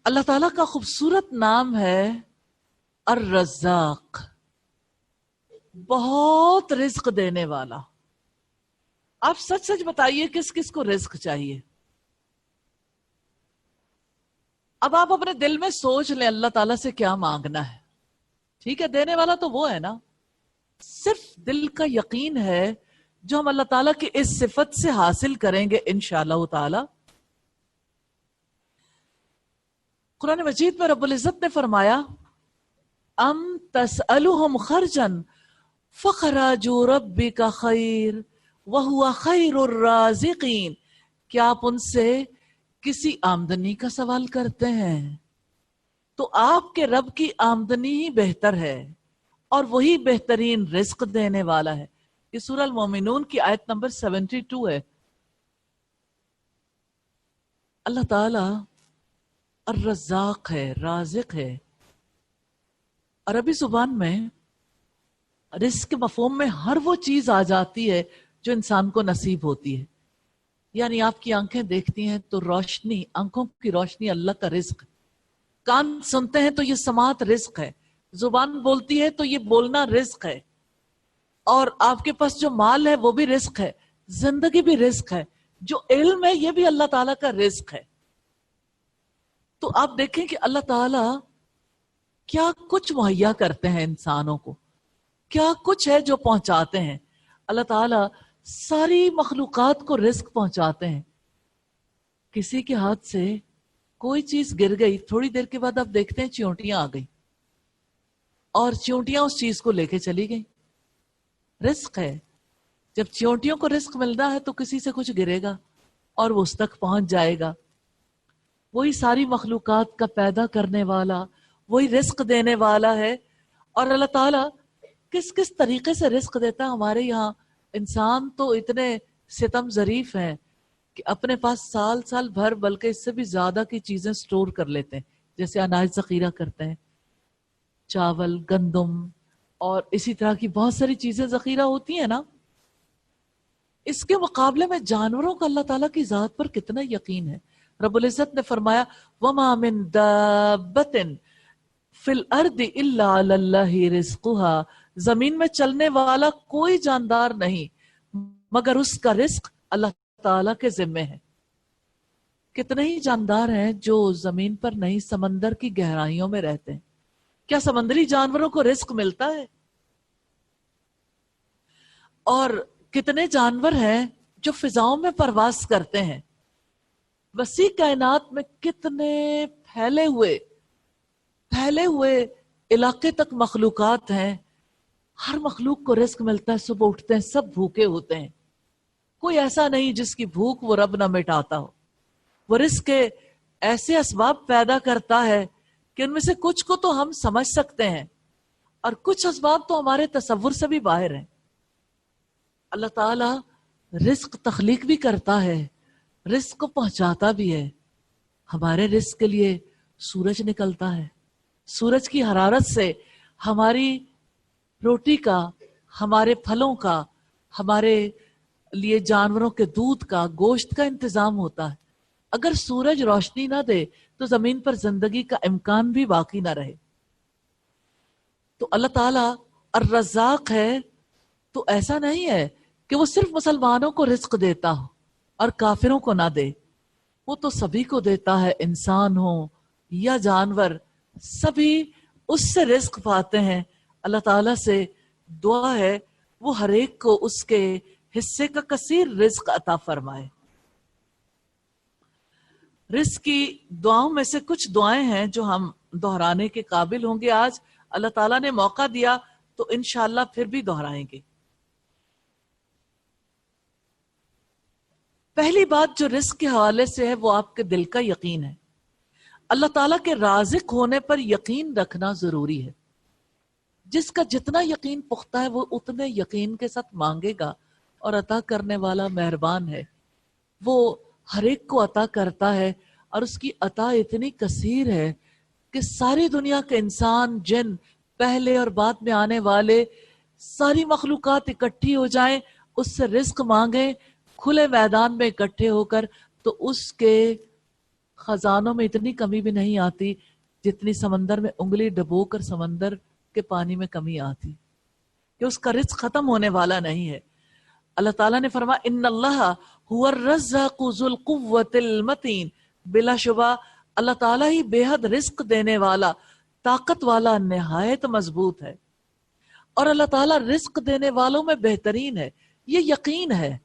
اللہ تعالیٰ کا خوبصورت نام ہے الرزاق، بہت رزق دینے والا۔ آپ سچ سچ بتائیے کس کس کو رزق چاہیے؟ اب آپ اپنے دل میں سوچ لیں اللہ تعالیٰ سے کیا مانگنا ہے۔ ٹھیک ہے، دینے والا تو وہ ہے نا، صرف دل کا یقین ہے جو ہم اللہ تعالیٰ کی اس صفت سے حاصل کریں گے انشاءاللہ تعالی۔ قرآن مجید میں رب العزت نے فرمایا ام تسألہم خرجا فخراج ربک خیر وہو خیر الرازقین، کیا آپ ان سے کسی آمدنی کا سوال کرتے ہیں تو آپ کے رب کی آمدنی ہی بہتر ہے اور وہی بہترین رزق دینے والا ہے۔ یہ سورہ المومنون کی آیت نمبر 72 ہے۔ اللہ تعالی الرزاق ہے، رازق ہے۔ عربی زبان میں رزق کے مفہوم میں ہر وہ چیز آ جاتی ہے جو انسان کو نصیب ہوتی ہے۔ یعنی آپ کی آنکھیں دیکھتی ہیں تو روشنی، آنکھوں کی روشنی اللہ کا رزق ہے۔ کان سنتے ہیں تو یہ سماعت رزق ہے۔ زبان بولتی ہے تو یہ بولنا رزق ہے۔ اور آپ کے پاس جو مال ہے وہ بھی رزق ہے، زندگی بھی رزق ہے، جو علم ہے یہ بھی اللہ تعالیٰ کا رزق ہے۔ تو آپ دیکھیں کہ اللہ تعالیٰ کیا کچھ مہیا کرتے ہیں انسانوں کو، کیا کچھ ہے جو پہنچاتے ہیں۔ اللہ تعالیٰ ساری مخلوقات کو رزق پہنچاتے ہیں۔ کسی کے ہاتھ سے کوئی چیز گر گئی، تھوڑی دیر کے بعد آپ دیکھتے ہیں چیونٹیاں آ گئی اور چیونٹیاں اس چیز کو لے کے چلی گئی۔ رزق ہے۔ جب چیونٹیوں کو رزق ملنا ہے تو کسی سے کچھ گرے گا اور وہ اس تک پہنچ جائے گا۔ وہی ساری مخلوقات کا پیدا کرنے والا، وہی رزق دینے والا ہے۔ اور اللہ تعالیٰ کس کس طریقے سے رزق دیتا ہے۔ ہمارے یہاں انسان تو اتنے ستم ظریف ہیں کہ اپنے پاس سال سال بھر بلکہ اس سے بھی زیادہ کی چیزیں سٹور کر لیتے ہیں، جیسے اناج ذخیرہ کرتے ہیں، چاول، گندم اور اسی طرح کی بہت ساری چیزیں ذخیرہ ہوتی ہیں نا۔ اس کے مقابلے میں جانوروں کا اللہ تعالیٰ کی ذات پر کتنا یقین ہے۔ رب العزت نے فرمایا وَمَا مِن دَابَّةٍ فِي الْأَرْضِ إِلَّا عَلَى اللَّهِ رِزْقُهَا، زمین میں چلنے والا کوئی جاندار نہیں مگر اس کا رزق اللہ تعالیٰ کے ذمے ہے۔ کتنے ہی جاندار ہیں جو زمین پر نہیں، سمندر کی گہرائیوں میں رہتے ہیں۔ کیا سمندری جانوروں کو رزق ملتا ہے؟ اور کتنے جانور ہیں جو فضاؤں میں پرواز کرتے ہیں۔ وسیع کائنات میں کتنے پھیلے ہوئے علاقے تک مخلوقات ہیں۔ ہر مخلوق کو رزق ملتا ہے، صبح اٹھتے ہیں سب بھوکے ہوتے ہیں، کوئی ایسا نہیں جس کی بھوک وہ رب نہ مٹاتا ہو۔ وہ رزق کے ایسے اسباب پیدا کرتا ہے کہ ان میں سے کچھ کو تو ہم سمجھ سکتے ہیں اور کچھ اسباب تو ہمارے تصور سے بھی باہر ہیں۔ اللہ تعالیٰ رزق تخلیق بھی کرتا ہے، رزق کو پہنچاتا بھی ہے۔ ہمارے رزق کے لیے سورج نکلتا ہے، سورج کی حرارت سے ہماری روٹی کا، ہمارے پھلوں کا، ہمارے لیے جانوروں کے دودھ کا، گوشت کا انتظام ہوتا ہے۔ اگر سورج روشنی نہ دے تو زمین پر زندگی کا امکان بھی باقی نہ رہے۔ تو اللہ تعالیٰ الرزاق ہے تو ایسا نہیں ہے کہ وہ صرف مسلمانوں کو رزق دیتا ہو اور کافروں کو نہ دے۔ وہ تو سبھی کو دیتا ہے، انسان ہو یا جانور، سبھی اس سے رزق پاتے ہیں۔ اللہ تعالیٰ سے دعا ہے وہ ہر ایک کو اس کے حصے کا کثیر رزق عطا فرمائے۔ رزق کی دعاؤں میں سے کچھ دعائیں ہیں جو ہم دہرانے کے قابل ہوں گے۔ آج اللہ تعالیٰ نے موقع دیا تو انشاءاللہ پھر بھی دہرائیں گے۔ پہلی بات جو رزق کے حوالے سے ہے وہ آپ کے دل کا یقین ہے۔ اللہ تعالیٰ کے رازق ہونے پر یقین رکھنا ضروری ہے۔ جس کا جتنا یقین پختہ ہے وہ اتنے یقین کے ساتھ مانگے گا، اور عطا کرنے والا مہربان ہے، وہ ہر ایک کو عطا کرتا ہے، اور اس کی عطا اتنی کثیر ہے کہ ساری دنیا کے انسان، جن، پہلے اور بعد میں آنے والے، ساری مخلوقات اکٹھی ہو جائیں، اس سے رزق مانگیں کھلے میدان میں اکٹھے ہو کر، تو اس کے خزانوں میں اتنی کمی بھی نہیں آتی جتنی سمندر میں انگلی ڈبو کر سمندر کے پانی میں کمی آتی، کہ اس کا رزق ختم ہونے والا نہیں ہے۔ اللہ تعالیٰ نے فرمایا ان اللہ هو الرزاق ذو القوة المتین، بلا شبہ اللہ تعالیٰ ہی بے حد رزق دینے والا، طاقت والا، نہایت مضبوط ہے، اور اللہ تعالیٰ رزق دینے والوں میں بہترین ہے۔ یہ یقین ہے،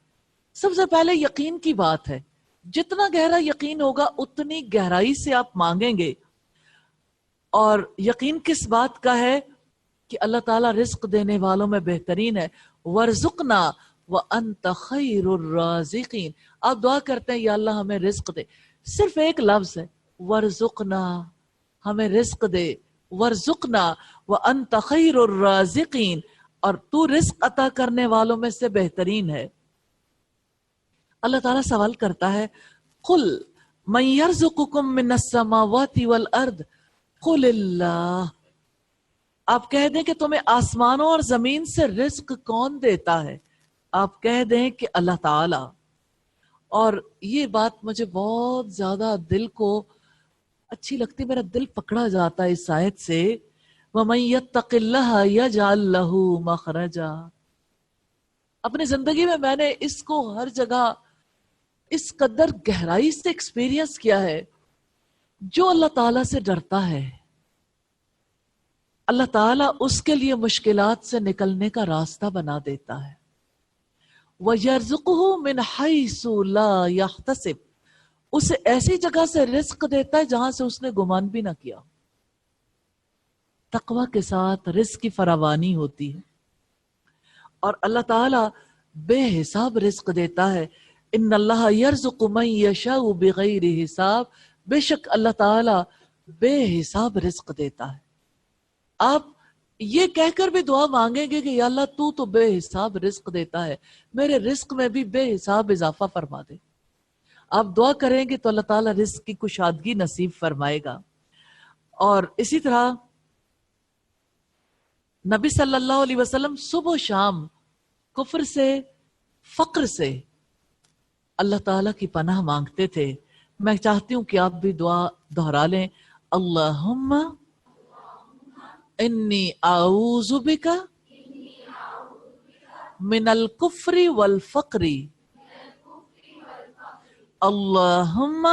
سب سے پہلے یقین کی بات ہے۔ جتنا گہرا یقین ہوگا اتنی گہرائی سے آپ مانگیں گے۔ اور یقین کس بات کا ہے؟ کہ اللہ تعالیٰ رزق دینے والوں میں بہترین ہے۔ وَارْزُقْنَا وَأَنْتَ خَيْرُ الرَّازِقِينَ، آپ دعا کرتے ہیں یا اللہ ہمیں رزق دے، صرف ایک لفظ ہے وَارْزُقْنَا، ہمیں رزق دے، وَارْزُقْنَا وَأَنْتَ خَيْرُ الرَّازِقِينَ، اور تو رزق عطا کرنے والوں میں سے بہترین ہے۔ اللہ تعالیٰ سوال کرتا ہے قُلْ مَنْ يَرْزُقُكُم مِّنَ السَّمَاوَاتِ وَالْأَرْضِ قُلِ اللَّهُ، آپ کہہ دیں کہ تمہیں آسمانوں اور زمین سے رزق کون دیتا ہے؟ آپ کہہ دیں کہ اللہ تعالیٰ۔ اور یہ بات مجھے بہت زیادہ دل کو اچھی لگتی، میرا دل پکڑا جاتا ہے اس آیت سے، وَمَن يَتَّقِ اللَّهَ يَجْعَل لَّهُ مَخْرَجًا۔ اپنی زندگی میں نے اس کو ہر جگہ اس قدر گہرائی سے ایکسپیرینس کیا ہے۔ جو اللہ تعالیٰ سے ڈرتا ہے، اللہ تعالیٰ اس کے لیے مشکلات سے نکلنے کا راستہ بنا دیتا ہے۔ وَيَرْزُقُهُ مِنْ حَيْثُ لَا يَحْتَسِبُ، اسے ایسی جگہ سے رزق دیتا ہے جہاں سے اس نے گمان بھی نہ کیا۔ تقوی کے ساتھ رزق کی فراوانی ہوتی ہے، اور اللہ تعالیٰ بے حساب رزق دیتا ہے۔ ان اللہ یرزق من یشاء بغیر حساب، بے شک اللہ تعالیٰ بے حساب رزق دیتا ہے۔ آپ یہ کہہ کر بھی دعا مانگیں گے کہ یا اللہ تو بے حساب رزق دیتا ہے، میرے رزق میں بھی بے حساب اضافہ فرما دے۔ آپ دعا کریں گے تو اللہ تعالیٰ رزق کی کشادگی نصیب فرمائے گا۔ اور اسی طرح نبی صلی اللہ علیہ وسلم صبح و شام کفر سے، فقر سے اللہ تعالیٰ کی پناہ مانگتے تھے۔ میں چاہتی ہوں کہ آپ بھی دعا دہرا لیں، اللہم انی اعوذ بک من الکفر والفقر، اللہم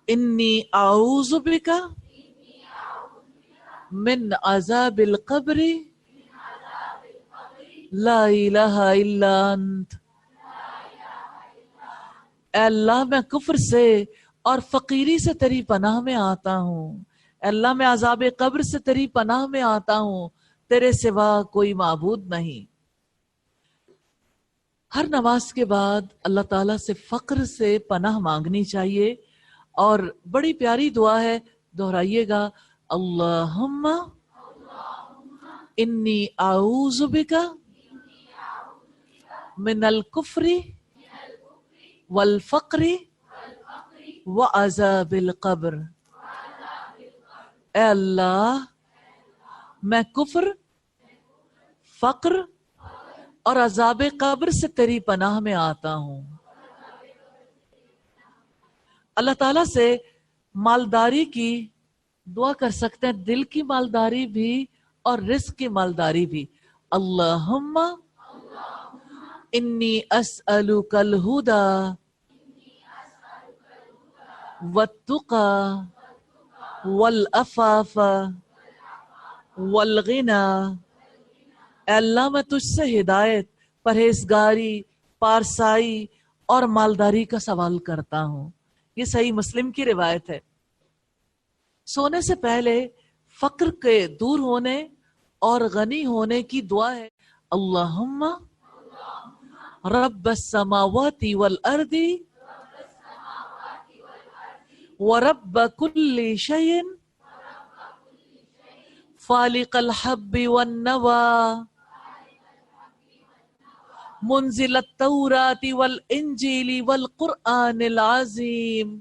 انی اعوذ بک من عذاب القبر لا الہ الا انت۔ اے اللہ میں کفر سے اور فقیری سے تیری پناہ میں آتا ہوں، اے اللہ میں عذاب قبر سے تیری پناہ میں آتا ہوں، تیرے سوا کوئی معبود نہیں۔ ہر نماز کے بعد اللہ تعالیٰ سے فقر سے پناہ مانگنی چاہیے، اور بڑی پیاری دعا ہے، دہرائیے گا، اللہم انی اعوذ بک من الکفر والفقر وعذاب القبر۔ اے اللہ میں کفر، فقر اور عذاب قبر سے تیری پناہ میں آتا ہوں۔ اللہ تعالیٰ سے مالداری کی دعا کر سکتے ہیں، دل کی مالداری بھی اور رزق کی مالداری بھی۔ اللہم انی اسألک الہدی والتقی والعفاف والغنی۔ اے اللہ میں تجھ سے ہدایت، پرہیزگاری، پارسائی اور مالداری کا سوال کرتا ہوں۔ یہ صحیح مسلم کی روایت ہے۔ سونے سے پہلے فقر کے دور ہونے اور غنی ہونے کی دعا ہے، اللہم رب السماوات والارض ورب كل شيء فالق الحب والنوى منزل التوراة والانجيل والقرآن العظيم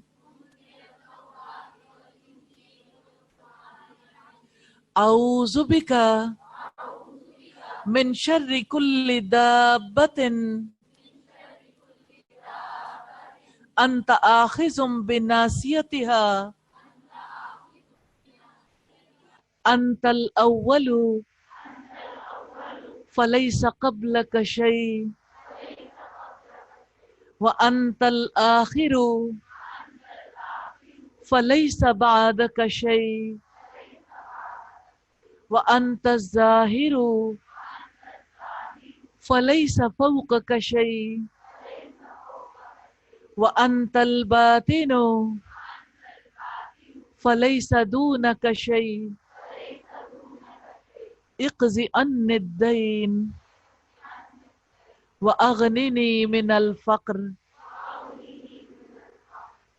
اعوذ بک من شر كل دابة انت آخذ بناصیتها انت الاول فلیس قبلک شیء وانت الآخر فلیس بعدک شیء وانت الظاہر فلیس فوقک شیء وانت الباطن فلیس دونک شیء اقض عنی الدین واغننی من الفقر۔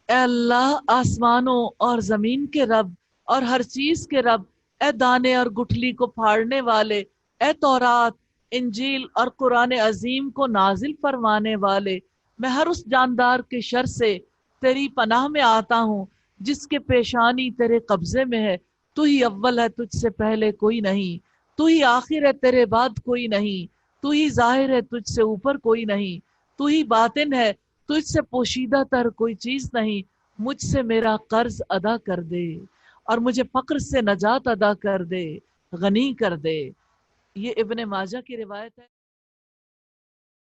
اے اللہ آسمانوں اور زمین کے رب اور ہر چیز کے رب، اے دانے اور گٹھلی کو پھاڑنے والے، اے تورات، انجیل اور قرآن عظیم کو نازل فرمانے والے، میں ہر اس جاندار کے شر سے تیری پناہ میں آتا ہوں جس کے پیشانی تیرے قبضے میں ہے۔ تو ہی اول ہے، تجھ سے پہلے کوئی نہیں، تو ہی آخر ہے، تیرے بعد کوئی نہیں، تو ہی ظاہر ہے، تجھ سے اوپر کوئی نہیں، تو ہی باطن ہے، تجھ سے پوشیدہ تر کوئی چیز نہیں۔ مجھ سے میرا قرض ادا کر دے اور مجھے فقر سے نجات ادا کر دے، غنی کر دے۔ یہ ابن ماجہ کی روایت ہے۔